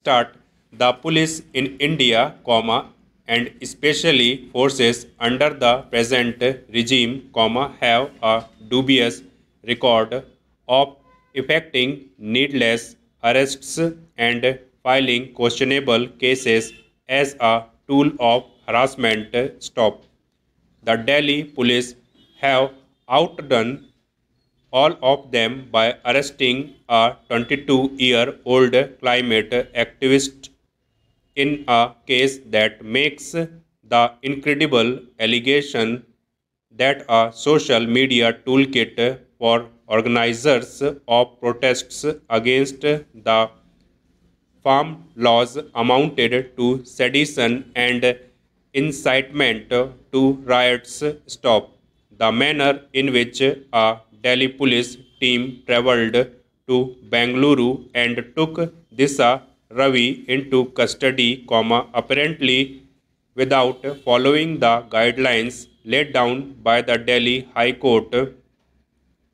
start. The police in India, and especially forces under the present regime, have a dubious record of effecting needless arrests and filing questionable cases as a tool of harassment. Stop. The Delhi police have outdone all of them by arresting a 22-year-old climate activist in a case that makes the incredible allegation that a social media toolkit for organizers of protests against the farm laws amounted to sedition and incitement to riots. Stop. The manner in which a Delhi police team traveled to Bengaluru and took Disha Ravi into custody, apparently without following the guidelines laid down by the Delhi High Court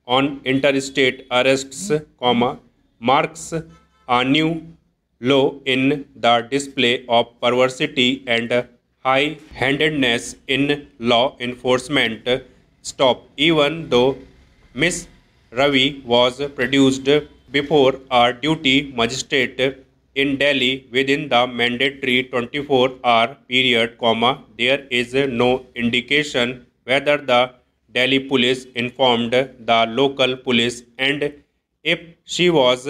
on interstate arrests, marks a new low in the display of perversity and high-handedness in law enforcement. Stop. Even though Miss Ravi was produced before a duty magistrate in Delhi within the mandatory 24-hour period, there is no indication whether the Delhi police informed the local police and if she was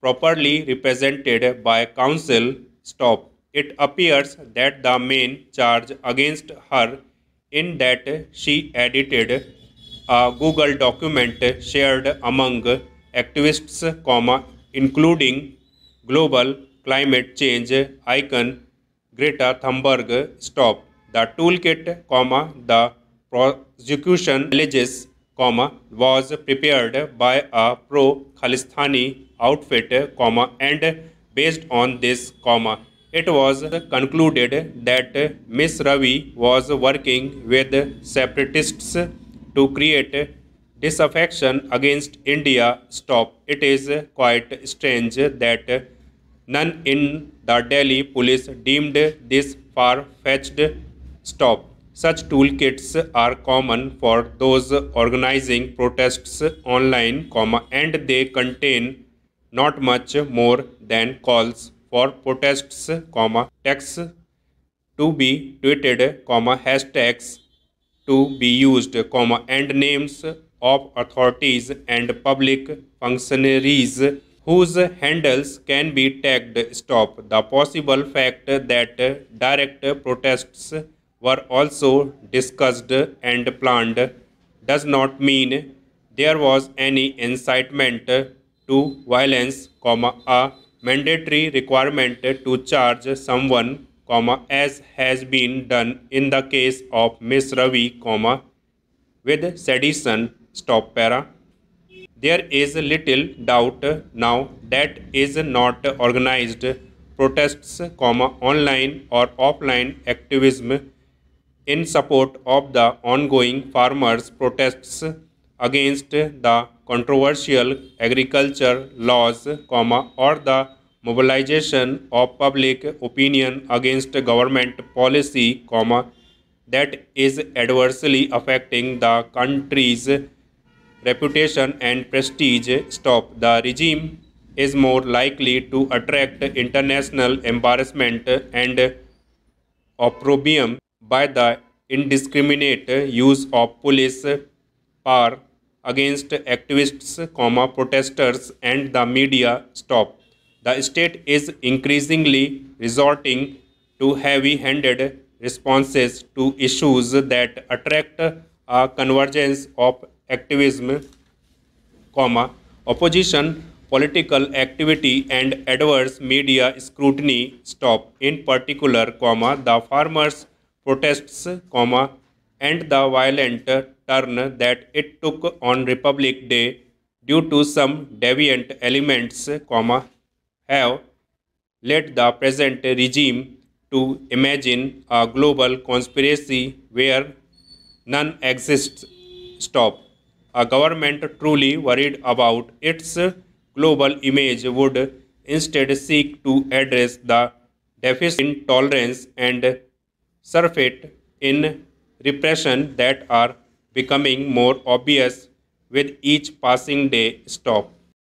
properly represented by counsel. Stop. It appears that the main charge against her in that she edited a Google document shared among activists, including global climate change icon Greta Thunberg. Stop. The toolkit, the prosecution alleges, was prepared by a pro-Khalistani outfit, and based on this, it was concluded that Miss Ravi was working with separatists to create disaffection against India. Stop. It is quite strange that none in the Delhi police deemed this far-fetched. Stop. Such toolkits are common for those organizing protests online, and they contain not much more than calls for protests, texts to be tweeted, hashtags to be used, and names of authorities and public functionaries whose handles can be tagged. Stop. The possible fact that direct protests were also discussed and planned does not mean there was any incitement to violence, a mandatory requirement to charge someone, as has been done in the case of Miss Ravi, with sedition. Stop. Para. There is little doubt now that is not organized protests, online or offline activism in support of the ongoing farmers' protests against the controversial agriculture laws, or the mobilization of public opinion against government policy, that is adversely affecting the country's reputation and prestige. Stop. The regime is more likely to attract international embarrassment and opprobrium by the indiscriminate use of police power against activists, protesters, and the media. Stop. The state is increasingly resorting to heavy-handed responses to issues that attract a convergence of activism, opposition, political activity, and adverse media scrutiny. Stop. In particular, the farmers' protests, and the violent turn that it took on Republic Day due to some deviant elements, have led the present regime to imagine a global conspiracy where none exists. Stop. A government truly worried about its global image would instead seek to address the deficit in tolerance and surfeit in repression that are becoming more obvious with each passing day. Stop.